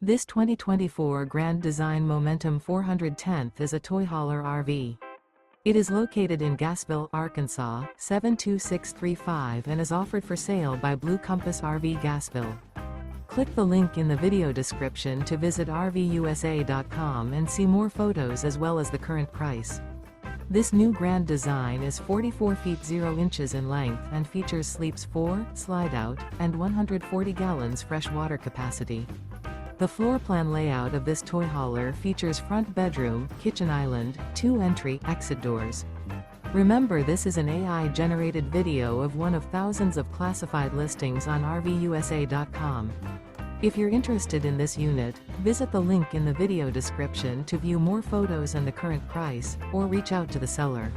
This 2024 Grand Design Momentum 410th is a toy hauler RV. It is located in Gassville, Arkansas, 72635 and is offered for sale by Blue Compass RV Gassville. Click the link in the video description to visit RVUSA.com and see more photos as well as the current price. This new Grand Design is 44 feet 0 inches in length and features sleeps 4, slide-out, and 140 gallons fresh water capacity. The floor plan layout of this toy hauler features front bedroom, kitchen island, 2 entry/exit doors. Remember, this is an AI-generated video of one of thousands of classified listings on RVUSA.com. If you're interested in this unit, visit the link in the video description to view more photos and the current price, or reach out to the seller.